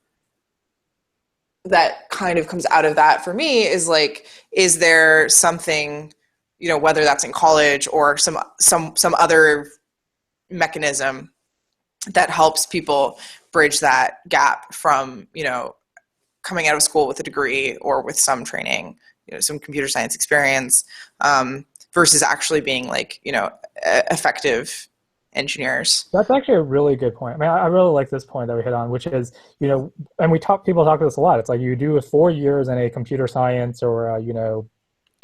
that kind of comes out of that for me is like, is there something, whether that's in college or some other mechanism that helps people bridge that gap from, coming out of school with a degree or with some training, some computer science experience, versus actually being like, effective engineers. That's actually a really good point. I mean, I really like this point that we hit on, which is, and people talk about this a lot. It's like you do 4 years in a computer science or,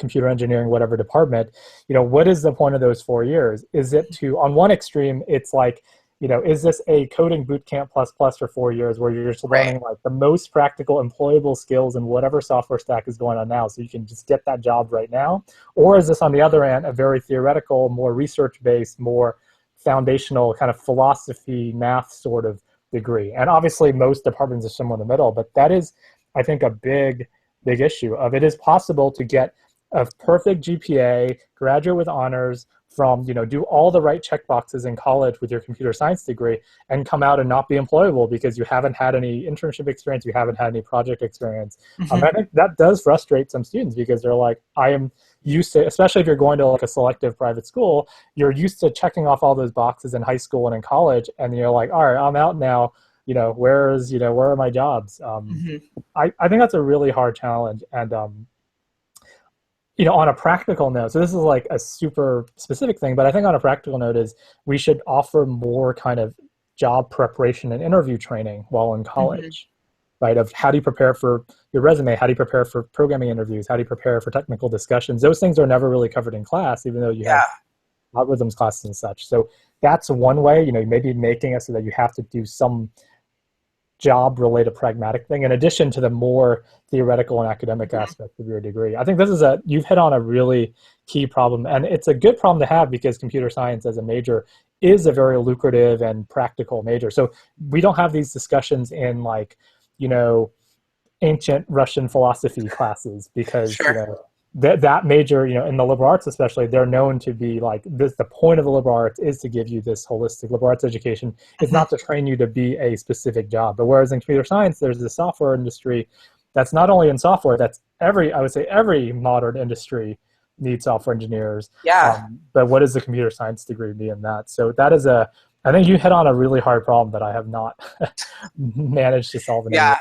computer engineering, whatever department, what is the point of those 4 years? Is it to, on one extreme, it's like, is this a coding boot camp plus plus for 4 years where you're just Right. learning like the most practical employable skills in whatever software stack is going on now so you can just get that job right now? Or is this, on the other end, a very theoretical, more research-based, more foundational kind of philosophy, math sort of degree? And obviously most departments are somewhere in the middle, but that is, I think, a big issue of it is possible to get a perfect GPA, graduate with honors from, do all the right check boxes in college with your computer science degree and come out and not be employable because you haven't had any internship experience, you haven't had any project experience. I think that does frustrate some students because they're like, I am used to, especially if you're going to like a selective private school, you're used to checking off all those boxes in high school and in college, and you're like, all right, I'm out now. Where are my jobs? I think that's a really hard challenge. And on a practical note, so this is like a super specific thing, but I think on a practical note is we should offer more kind of job preparation and interview training while in college, right? Of how do you prepare for your resume? How do you prepare for programming interviews? How do you prepare for technical discussions? Those things are never really covered in class, even though you have Yeah. algorithms classes and such. So that's one way, maybe making it so that you have to do some job-related pragmatic thing in addition to the more theoretical and academic aspects of your degree. I think you've hit on a really key problem, and it's a good problem to have because computer science as a major is a very lucrative and practical major. So we don't have these discussions in like, ancient Russian philosophy classes because, Sure. that major, in the liberal arts especially, they're known to be like this. The point of the liberal arts is to give you this holistic liberal arts education. It's not to train you to be a specific job. But whereas in computer science, there's the software industry that's not only in software, I would say every modern industry needs software engineers. Yeah. But what does the computer science degree be in that? So I think you hit on a really hard problem that I have not managed to solve in any way. Yeah.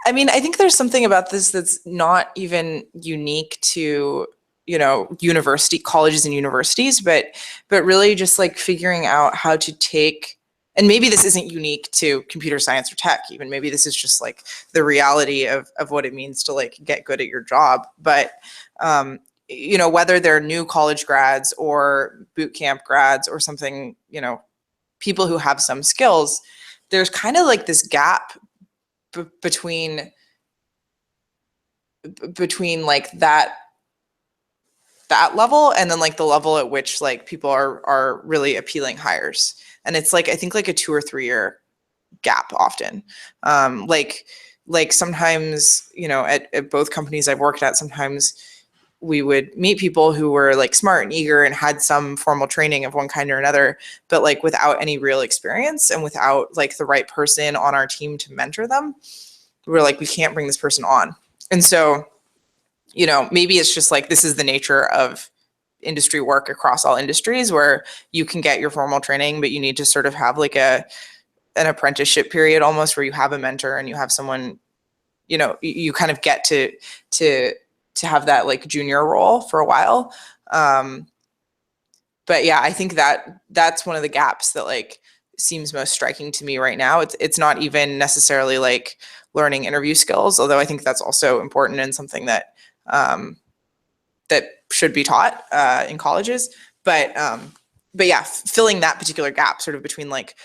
I mean, I think there's something about this that's not even unique to, university colleges and universities, but really just like figuring out how to take, and maybe this isn't unique to computer science or tech, even maybe this is just like the reality of what it means to like get good at your job. But whether they're new college grads or boot camp grads or something, people who have some skills, there's kind of like this gap between between like that level and then like the level at which like people are really appealing hires. And it's like, I think like a 2 or 3 year gap often. Like sometimes, you know, at both companies I've worked at, sometimes we would meet people who were like smart and eager and had some formal training of one kind or another, but like without any real experience and without like the right person on our team to mentor them, we were like, we can't bring this person on. And so, you know, maybe it's just like, this is the nature of industry work across all industries, where you can get your formal training, but you need to sort of have like an apprenticeship period almost, where you have a mentor and you have someone, you know, you kind of get to have that like junior role for a while. But yeah, I think that's one of the gaps that like seems most striking to me right now. It's not even necessarily like learning interview skills, although I think that's also important and something that that should be taught in colleges. But yeah, filling that particular gap sort of between like,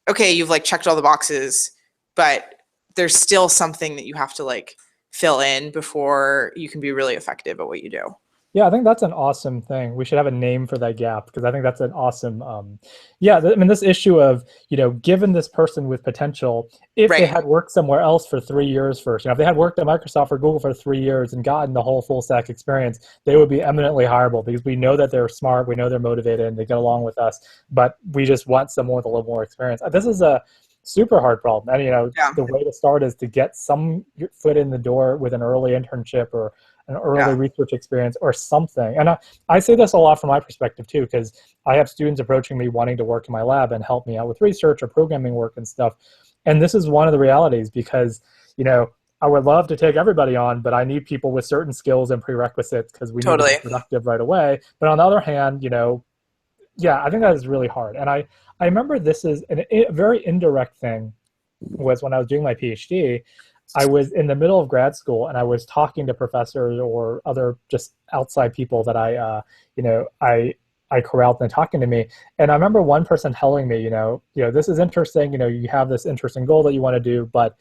okay, you've like checked all the boxes, but there's still something that you have to like fill in before you can be really effective at what you do. Yeah, I think that's an awesome thing. We should have a name for that gap, because I think that's an awesome, yeah, I mean, this issue of, you know, given this person with potential, if they Right. had worked somewhere else for 3 years first, you know, if they had worked at Microsoft or Google for 3 years and gotten the whole full stack experience, they would be eminently hireable, because we know that they're smart, we know they're motivated, and they get along with us, but we just want someone with a little more experience. This is a super hard problem. And, you know, Yeah. the way to start is to get some foot in the door with an early internship or an early research experience or something. And I say this a lot from my perspective too, because I have students approaching me wanting to work in my lab and help me out with research or programming work and stuff. And this is one of the realities, because, you know, I would love to take everybody on, but I need people with certain skills and prerequisites, because we need to be productive right away. But on the other hand, you know, yeah, I think that is really hard. And I remember this is a very indirect thing, was when I was doing my PhD. I was in the middle of grad school, and I was talking to professors or other just outside people that I corralled, and talking to me. And I remember one person telling me, you know, this is interesting. You know, you have this interesting goal that you want to do, but,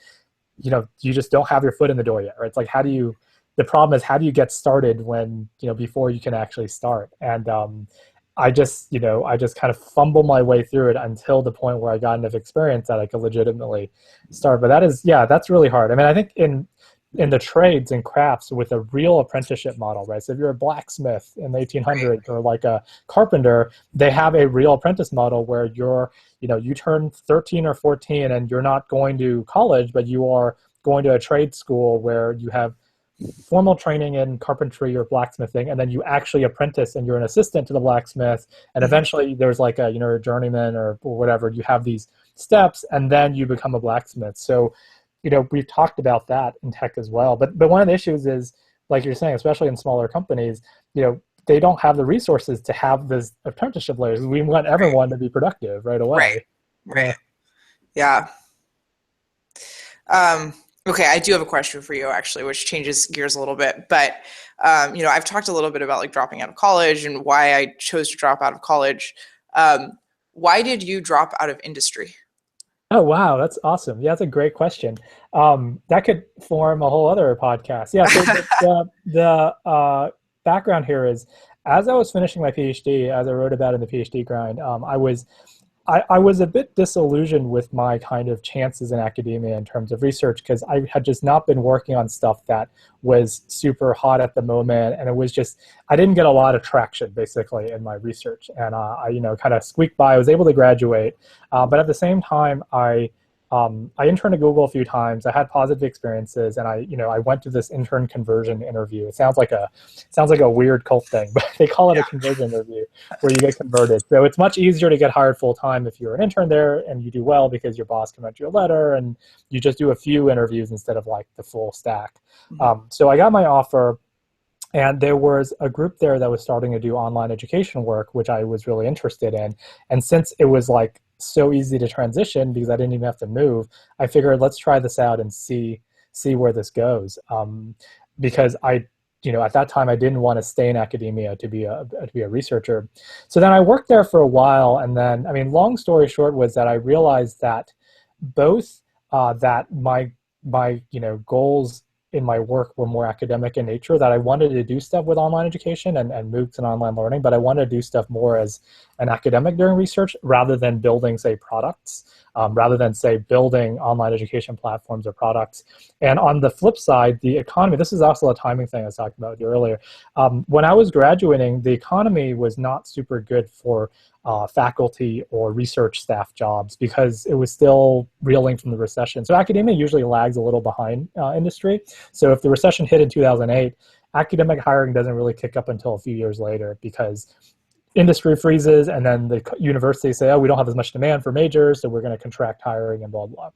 you know, you just don't have your foot in the door yet, right? It's like, the problem is, how do you get started when, you know, before you can actually start? And I just kind of fumbled my way through it until the point where I got enough experience that I could legitimately start. But that's really hard. I mean, I think in the trades and crafts, with a real apprenticeship model, right? So if you're a blacksmith in the 1800s or like a carpenter, they have a real apprentice model where you turn 13 or 14 and you're not going to college, but you are going to a trade school where you have formal training in carpentry or blacksmithing, and then you actually apprentice and you're an assistant to the blacksmith, and eventually there's like a journeyman or whatever. You have these steps, and then you become a blacksmith. So, you know, we've talked about that in tech as well. But one of the issues is, like you're saying, especially in smaller companies, you know, they don't have the resources to have this apprenticeship layers. We want everyone to be productive right away. Right. Yeah. Okay, I do have a question for you, actually, which changes gears a little bit. But, you know, I've talked a little bit about like dropping out of college and why I chose to drop out of college. Why did you drop out of industry? Oh, wow, that's awesome. Yeah, that's a great question. That could form a whole other podcast. Yeah, so the background here is, as I was finishing my PhD, as I wrote about in the PhD grind, I was a bit disillusioned with my kind of chances in academia in terms of research, because I had just not been working on stuff that was super hot at the moment, and it was just, I didn't get a lot of traction basically in my research, and I kind of squeaked by. I was able to graduate, but at the same time, I interned at Google a few times. I had positive experiences, and I went to this intern conversion interview. It sounds like a weird cult thing, but they call it a conversion interview, where you get converted. So it's much easier to get hired full time if you're an intern there and you do well, because your boss can write you a letter, and you just do a few interviews instead of like the full stack. So I got my offer. And there was a group there that was starting to do online education work, which I was really interested in. And since it was like so easy to transition, because I didn't even have to move, I figured, let's try this out and see where this goes. Because at that time, I didn't want to stay in academia to be a researcher. So then I worked there for a while, and then, I mean, long story short was that I realized that both that my goals in my work were more academic in nature, that I wanted to do stuff with online education and MOOCs and online learning, but I wanted to do stuff more as an academic during research rather than building, say, products, rather than, say, building online education platforms or products. And on the flip side, the economy, this is also a timing thing I was talking about with you earlier. When I was graduating, the economy was not super good for faculty or research staff jobs because it was still reeling from the recession. So academia usually lags a little behind industry. So if the recession hit in 2008, academic hiring doesn't really kick up until a few years later because industry freezes, and then the universities say, oh, we don't have as much demand for majors, so we're going to contract hiring and blah, blah.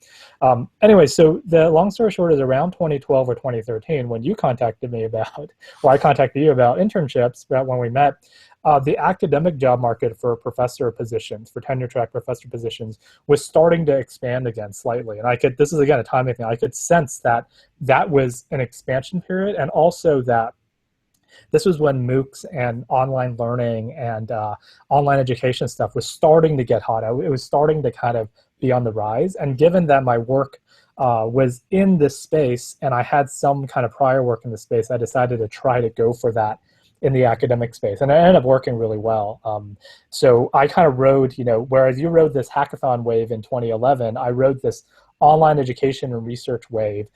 Anyway, so the long story short is around 2012 or 2013, when you contacted me about, or I contacted you about internships, about when we met, the academic job market for professor positions, for tenure track professor positions, was starting to expand again slightly. And I could, this is again a timing thing, I could sense that that was an expansion period, and also that this was when MOOCs and online learning and online education stuff was starting to get hot. It was starting to kind of be on the rise. And given that my work was in this space and I had some kind of prior work in the space, I decided to try to go for that in the academic space. And it ended up working really well. So I kind of rode, you know, whereas you rode this hackathon wave in 2011, I rode this online education and research wave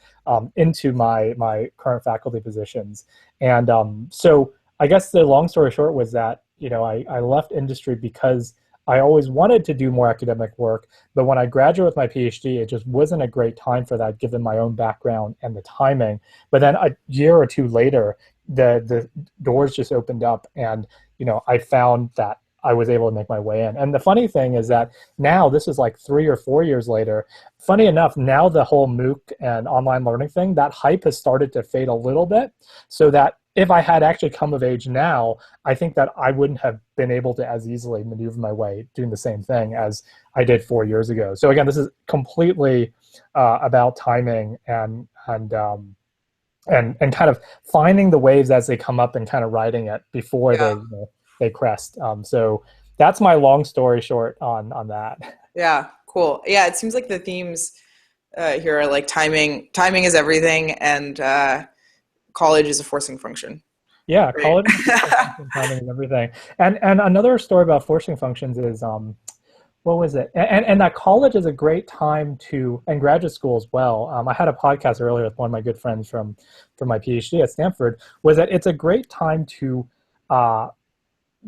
into my current faculty positions. And so I guess the long story short was that, you know, I left industry because I always wanted to do more academic work, but when I graduated with my PhD, it just wasn't a great time for that given my own background and the timing. But then a year or two later, the doors just opened up, and, you know, I found that I was able to make my way in. And the funny thing is that now, this is like 3 or 4 years later, funny enough, now the whole MOOC and online learning thing, that hype has started to fade a little bit, so that if I had actually come of age now, I think that I wouldn't have been able to as easily maneuver my way doing the same thing as I did 4 years ago. So again, this is completely about timing and kind of finding the waves as they come up and kind of riding it before they, you know, they crest. So that's my long story short on that. Yeah, cool. Yeah, it seems like the themes here are like timing. Timing is everything, and college is a forcing function. Yeah, Right. college is timing and everything. And another story about forcing functions is what was it? And that college is a great time to, and graduate school as well. I had a podcast earlier with one of my good friends from my PhD at Stanford, was that it's a great time to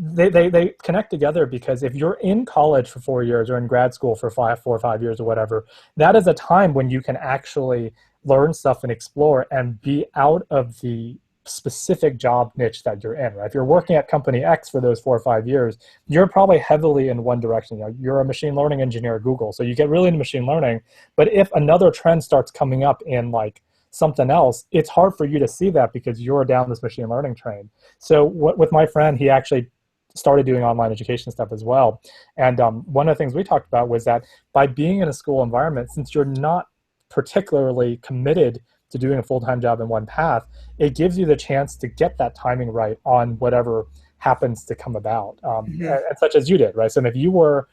they connect together, because if you're in college for 4 years or in grad school for 4 or 5 years or whatever, that is a time when you can actually learn stuff and explore and be out of the specific job niche that you're in, right? If you're working at company X for those 4 or 5 years, you're probably heavily in one direction. You know, you're a machine learning engineer at Google, so you get really into machine learning. But if another trend starts coming up in like something else, it's hard for you to see that because you're down this machine learning train. So with my friend, he actually started doing online education stuff as well. And one of the things we talked about was that by being in a school environment, since you're not particularly committed to doing a full-time job in one path, it gives you the chance to get that timing right on whatever happens to come about, and such as you did, right? So if you were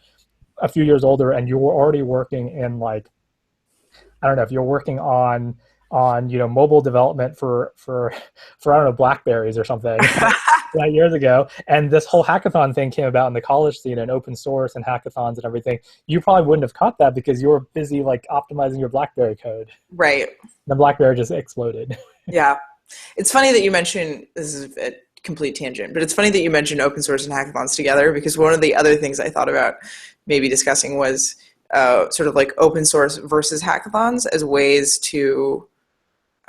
a few years older and you were already working in, like, I don't know, if you're working on you know, mobile development for I don't know, Blackberries or something years ago, and this whole hackathon thing came about in the college scene and open source and hackathons and everything, you probably wouldn't have caught that because you were busy like optimizing your Blackberry code. Right. The Blackberry just exploded. Yeah. It's funny that you mentioned, this is a complete tangent, but it's funny that you mentioned open source and hackathons together, because one of the other things I thought about maybe discussing was sort of like open source versus hackathons as ways to,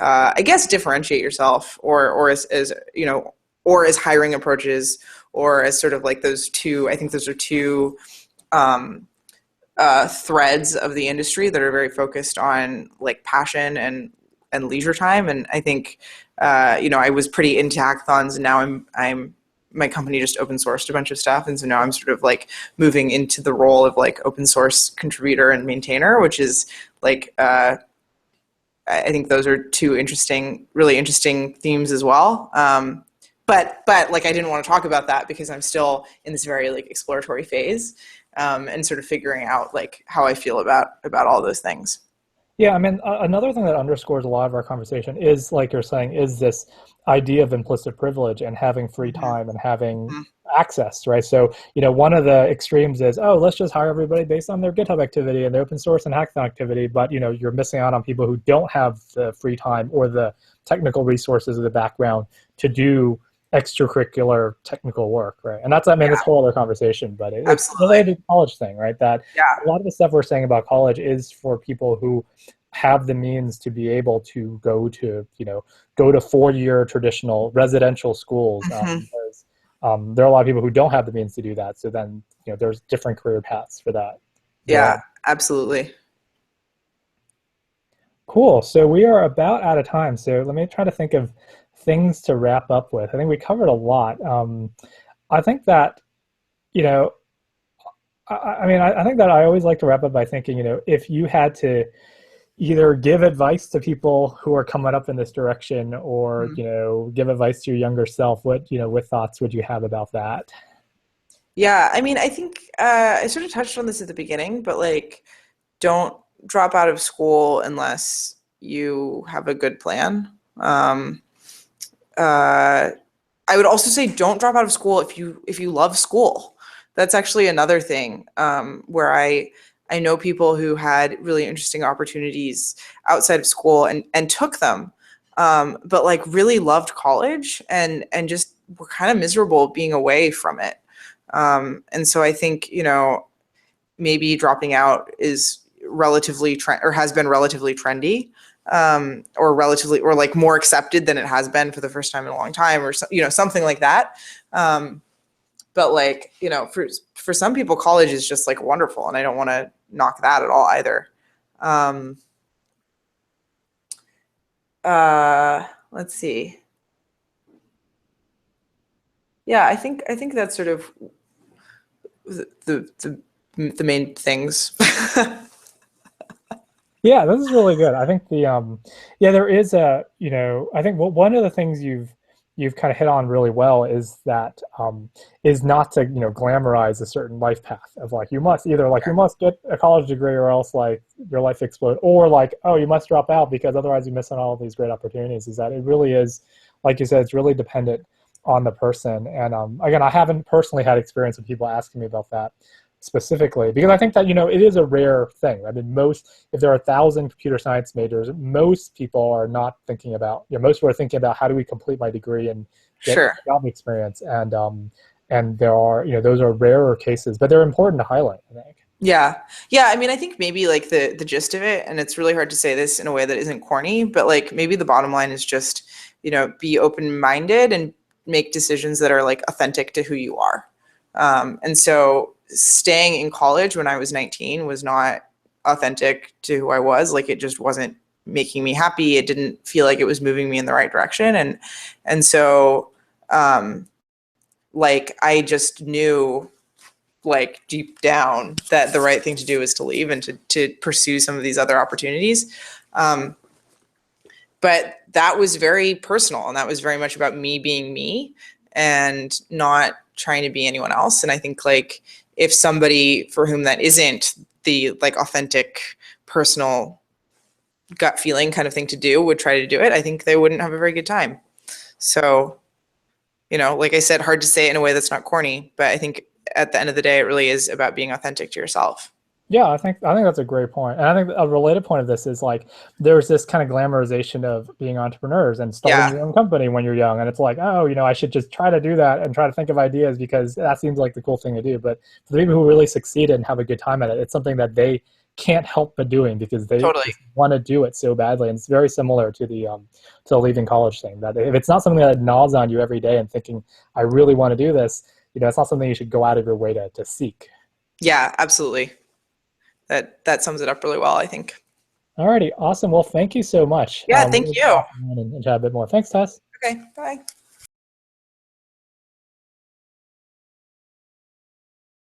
I guess, differentiate yourself, or as you know, or as hiring approaches, or as sort of like those two, I think those are two threads of the industry that are very focused on like passion and leisure time. And I think, you know, I was pretty into hackathons, and now I'm my company just open sourced a bunch of stuff. And so now I'm sort of like moving into the role of like open source contributor and maintainer, which is like, I think those are two really interesting themes as well. But like, I didn't want to talk about that because I'm still in this very like exploratory phase, and sort of figuring out like how I feel about all those things. Yeah, I mean, another thing that underscores a lot of our conversation is, like you're saying, is this idea of implicit privilege and having free Hmm. time and having Hmm. access, right? So, one of the extremes is, oh, let's just hire everybody based on their GitHub activity and their open source and hackathon activity, but, you're missing out on people who don't have the free time or the technical resources or the background to do extracurricular technical work, right? And that's, I mean, this Yeah, whole other conversation, but it's absolutely. related to the college thing, right? That a Yeah. lot of the stuff we're saying about college is for people who have the means to be able to go to 4-year traditional residential schools. Hmm. There are a lot of people who don't have the means to do that. So then, there's different career paths for that. Yeah, There. absolutely. Cool. So we are about out of time. So let me try to think of things to wrap up with. I think we covered a lot. I think that, you know, I think that I always like to wrap up by thinking, if you had to either give advice to people who are coming up in this direction or, Mhm. give advice to your younger self, what thoughts would you have about that? Yeah, I mean, I think I sort of touched on this at the beginning, but like, don't drop out of school unless you have a good plan. Uh, I would also say don't drop out of school if you love school. That's actually another thing where I know people who had really interesting opportunities outside of school and took them, but like really loved college and just were kind of miserable being away from it. And so I think maybe dropping out is relatively trend or has been relatively trendy, or relatively or like more accepted than it has been for the first time in a long time, or something like that. um, but like for some people college is just like wonderful, and I don't want to knock that at all either. um, let's see. Yeah, I think that's sort of the main things. Yeah, this is really good. I think yeah, there is I think one of the things you've kind of hit on really well is that is not to, glamorize a certain life path of like you must either like you must get a college degree or else like your life explode, or like, oh, you must drop out because otherwise you miss on all of these great opportunities. Is that it really is, like you said, it's really dependent on the person. And again, I haven't personally had experience with people asking me about that specifically, because I think that it is a rare thing. I mean, if there are 1,000 computer science majors, most people are not thinking about, most people are thinking about how do we complete my degree and get Sure. job experience, and there are, those are rarer cases, but they're important to highlight, I think. Yeah. Yeah, I mean, I think maybe like the gist of it, and it's really hard to say this in a way that isn't corny, but like maybe the bottom line is just, be open-minded and make decisions that are like authentic to who you are. And so staying in college when I was 19 was not authentic to who I was. Like it just wasn't making me happy. It didn't feel like it was moving me in the right direction. And so like I just knew like deep down that the right thing to do is to leave and to pursue some of these other opportunities. Um, but that was very personal, and that was very much about me being me and not trying to be anyone else. And I think like if somebody for whom that isn't the like authentic personal gut feeling kind of thing to do would try to do it, I think they wouldn't have a very good time. So like I said, hard to say it in a way that's not corny, but I think at the end of the day, it really is about being authentic to yourself. Yeah, I think that's a great point. And I think a related point of this is like there's this kind of glamorization of being entrepreneurs and starting Yeah, your own company when you're young. And it's like, oh, I should just try to do that and try to think of ideas because that seems like the cool thing to do. But for the people who really succeed and have a good time at it, it's something that they can't help but doing because they totally. just want to do it so badly. And it's very similar to the leaving college thing. That if it's not something that gnaws on you every day and thinking, I really want to do this, it's not something you should go out of your way to seek. Yeah, absolutely. That sums it up really well, I think. Alrighty, awesome. Well, thank you so much. Yeah, We thank will you. talk and chat a bit more. Thanks, Tess. Okay, bye.